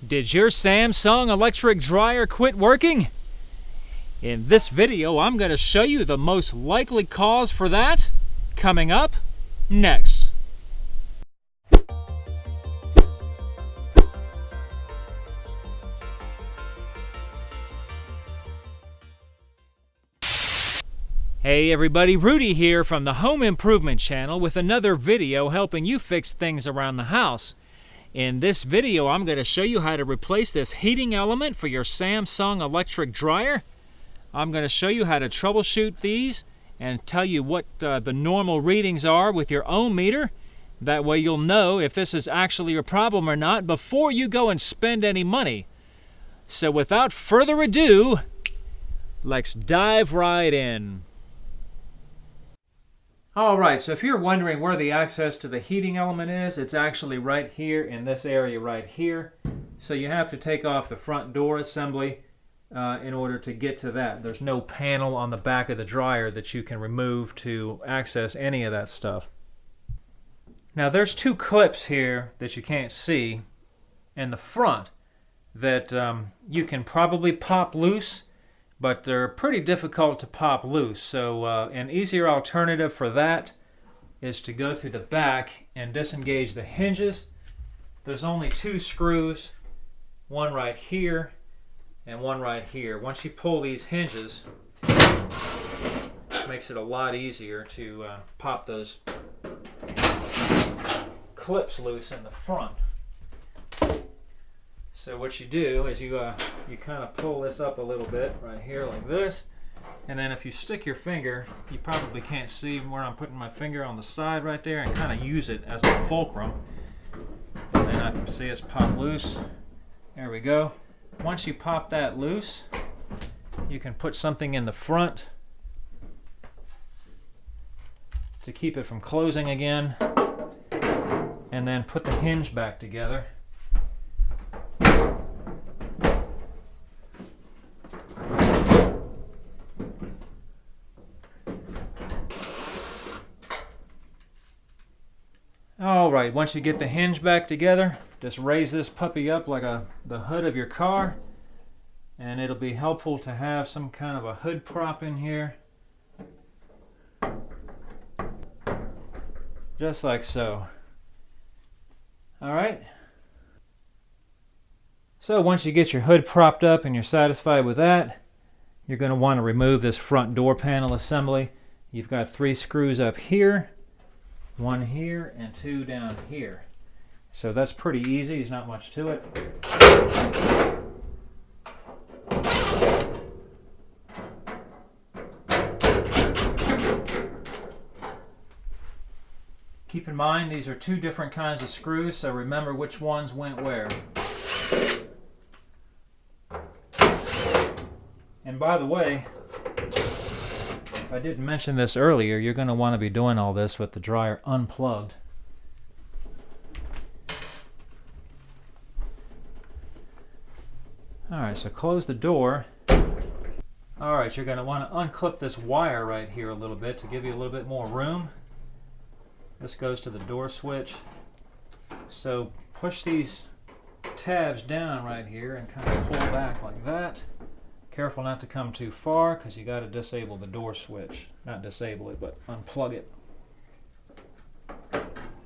Did your Samsung electric dryer quit working? In this video, I'm going to show you the most likely cause for that, coming up next. Hey everybody, Rudy here from the Home Improvement Channel with another video helping you fix things around the house. In this video, I'm going to show you how to replace this heating element for your Samsung electric dryer. I'm going to show you how to troubleshoot these and tell you what the normal readings are with your ohm meter. That way you'll know if this is actually a problem or not before you go and spend any money. So without further ado, let's dive right in. Alright, so if you're wondering where the access to the heating element is, it's actually right here in this area right here. So you have to take off the front door assembly in order to get to that. There's no panel on the back of the dryer that you can remove to access any of that stuff. Now there's two clips here that you can't see in the front that you can probably pop loose, but they're pretty difficult to pop loose. So an easier alternative for that is to go through the back and disengage the hinges. There's only two screws, one right here and one right here. Once you pull these hinges, it makes it a lot easier to pop those clips loose in the front. So what you do is you kind of pull this up a little bit right here like this, and then if you stick your finger, you probably can't see where I'm putting my finger on the side right there, and kind of use it as a fulcrum, and then I can see it's pop loose. There we go. Once you pop that loose, you can put something in the front to keep it from closing again, and then put the hinge back together. Alright, once you get the hinge back together, just raise this puppy up like the hood of your car, and it'll be helpful to have some kind of a hood prop in here. Just like so. Alright. So once you get your hood propped up and you're satisfied with that, you're going to want to remove this front door panel assembly. You've got 3 screws up here, 1 here, and 2 down here. So that's pretty easy, there's not much to it. Keep in mind these are 2 different kinds of screws, so remember which ones went where. And by the way, if I didn't mention this earlier, you're going to want to be doing all this with the dryer unplugged. Alright, so close the door. Alright, you're going to want to unclip this wire right here a little bit to give you a little bit more room. This goes to the door switch. So push these tabs down right here and kind of pull back like that. Careful not to come too far because you got to disable the door switch. Not disable it, but unplug it.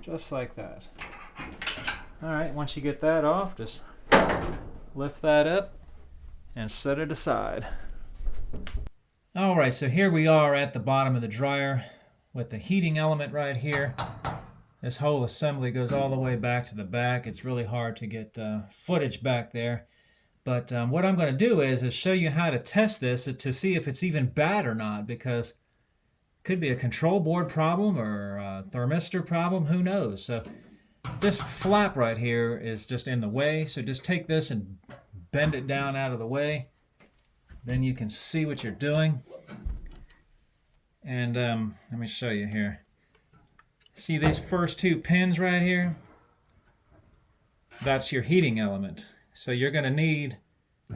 Just like that. Alright, once you get that off, just lift that up and set it aside. Alright, so here we are at the bottom of the dryer with the heating element right here. This whole assembly goes all the way back to the back. It's really hard to get footage back there. But what I'm going to do is show you how to test this to see if it's even bad or not, because it could be a control board problem or a thermistor problem, who knows. So this flap right here is just in the way, so just take this and bend it down out of the way. Then you can see what you're doing. And let me show you here. See these first 2 pins right here? That's your heating element. So you're going to need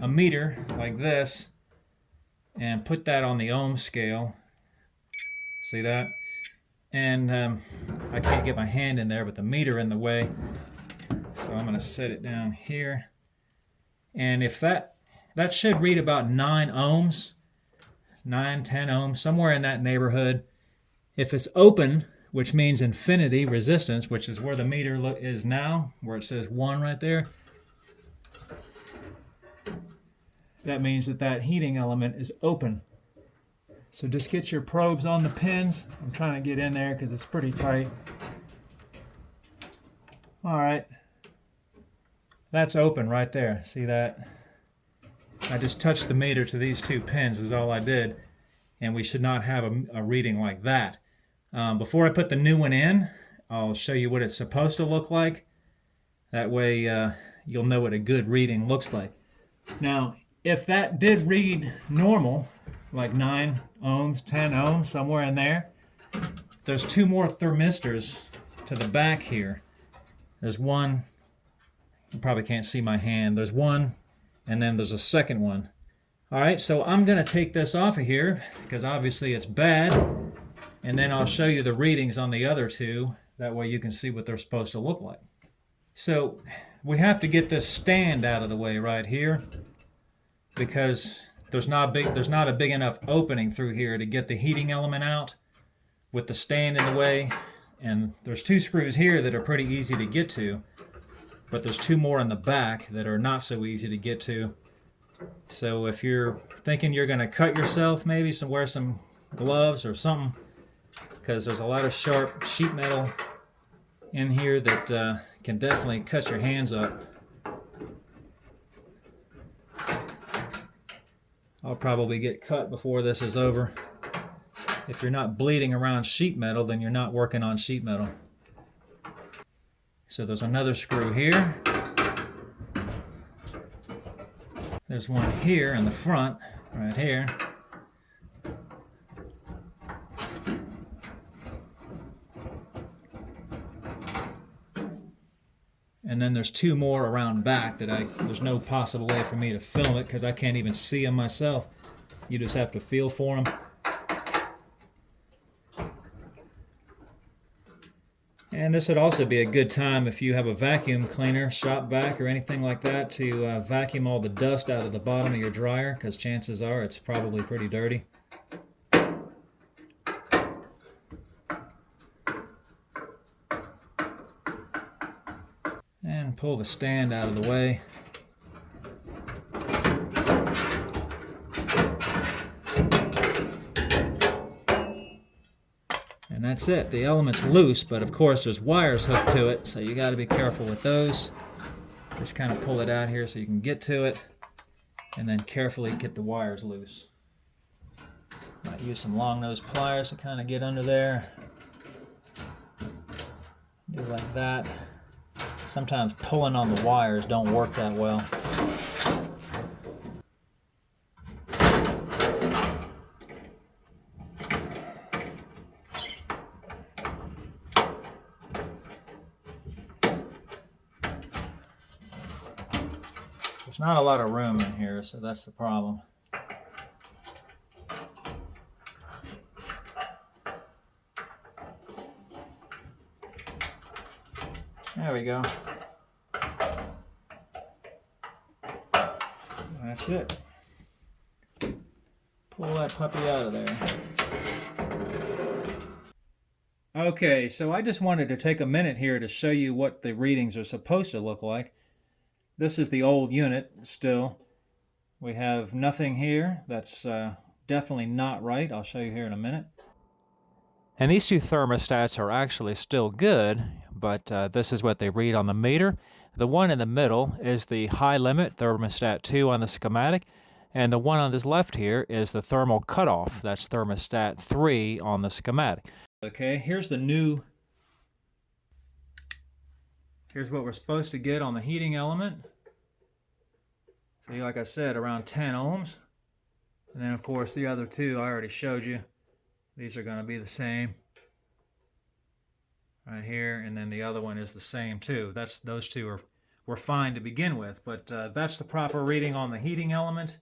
a meter like this and put that on the ohm scale. See that? And I can't get my hand in there with the meter in the way. So I'm going to set it down here. And if that should read about 9 ohms, 9, 10 ohms, somewhere in that neighborhood. If it's open, which means infinity resistance, which is where the meter is now, where it says 1 right there, that means that heating element is open. So just get your probes on the pins. I'm trying to get in there because it's pretty tight. All right. That's open right there. See that? I just touched the meter to these 2 pins is all I did. And we should not have a reading like that. Before I put the new one in, I'll show you what it's supposed to look like. That way you'll know what a good reading looks like. Now, if that did read normal, like 9 ohms, 10 ohms, somewhere in there, there's 2 more thermistors to the back here. There's one, you probably can't see my hand, there's one, and then there's a second one. All right, so I'm going to take this off of here, because obviously it's bad, and then I'll show you the readings on the other 2, that way you can see what they're supposed to look like. So we have to get this stand out of the way right here, because there's not a big enough opening through here to get the heating element out with the stand in the way. And there's 2 screws here that are pretty easy to get to, but there's 2 more in the back that are not so easy to get to. So if you're thinking you're going to cut yourself, maybe wear some gloves or something, because there's a lot of sharp sheet metal in here that can definitely cut your hands up. I'll probably get cut before this is over. If you're not bleeding around sheet metal, then you're not working on sheet metal. So there's another screw here. There's one here in the front, right here. And then there's 2 more around back that there's no possible way for me to film it because I can't even see them myself. You just have to feel for them. And this would also be a good time if you have a vacuum cleaner, shop vac or anything like that, to vacuum all the dust out of the bottom of your dryer, because chances are it's probably pretty dirty. And pull the stand out of the way. And that's it. The element's loose, but of course there's wires hooked to it, so you got to be careful with those. Just kind of pull it out here so you can get to it, and then carefully get the wires loose. Might use some long nose pliers to kind of get under there. Do like that. Sometimes pulling on the wires don't work that well. There's not a lot of room in here, so that's the problem. There we go. That's it. Pull that puppy out of there. Okay, so I just wanted to take a minute here to show you what the readings are supposed to look like. This is the old unit still. We have nothing here. That's definitely not right. I'll show you here in a minute. And these 2 thermostats are actually still good, but this is what they read on the meter. The one in the middle is the high limit, thermostat 2 on the schematic, and the one on this left here is the thermal cutoff. That's thermostat 3 on the schematic. Okay, here's the new. Here's what we're supposed to get on the heating element. See, like I said, around 10 ohms. And then, of course, the other 2 I already showed you. These are going to be the same. Right here, and then the other one is the same too. Those 2 were fine to begin with, but that's the proper reading on the heating element.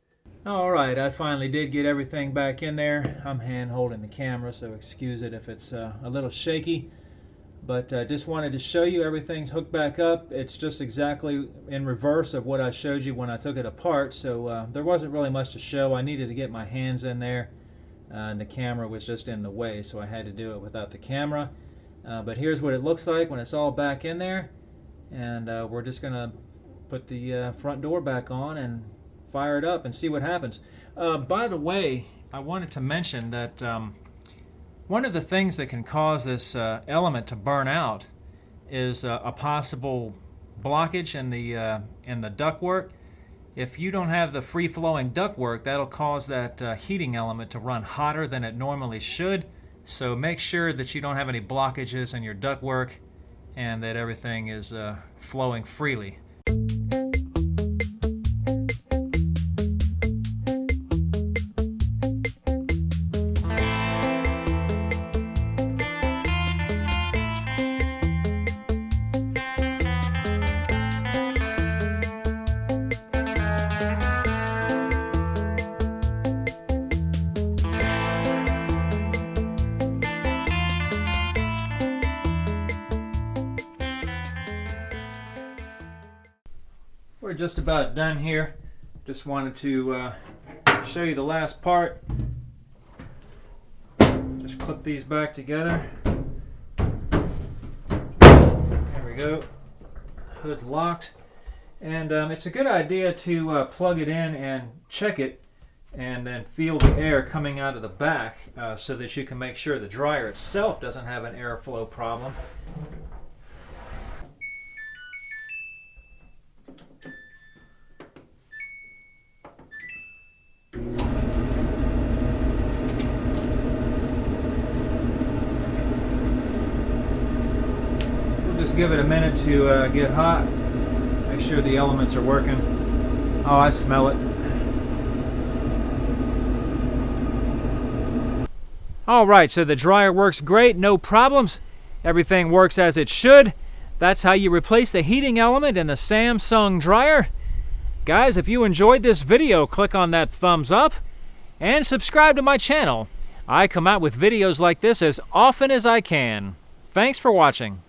All right, I finally did get everything back in there. I'm hand holding the camera, so excuse it if it's a little shaky. But just wanted to show you everything's hooked back up. It's just exactly in reverse of what I showed you when I took it apart, so there wasn't really much to show. I needed to get my hands in there, and the camera was just in the way, so I had to do it without the camera. But here's what it looks like when it's all back in there, and we're just going to put the front door back on and fire it up and see what happens. By the way, I wanted to mention that one of the things that can cause this element to burn out is a possible blockage in the ductwork. If you don't have the free-flowing ductwork, that'll cause that heating element to run hotter than it normally should. So make sure that you don't have any blockages in your ductwork and that everything is flowing freely. We're just about done here. Just wanted to show you the last part. Just clip these back together. There we go. Hood's locked. And it's a good idea to plug it in and check it and then feel the air coming out of the back so that you can make sure the dryer itself doesn't have an airflow problem. Just give it a minute to get hot. Make sure the elements are working. Oh, I smell it. Alright, so the dryer works great, no problems. Everything works as it should. That's how you replace the heating element in the Samsung dryer. Guys, if you enjoyed this video, click on that thumbs up and subscribe to my channel. I come out with videos like this as often as I can. Thanks for watching.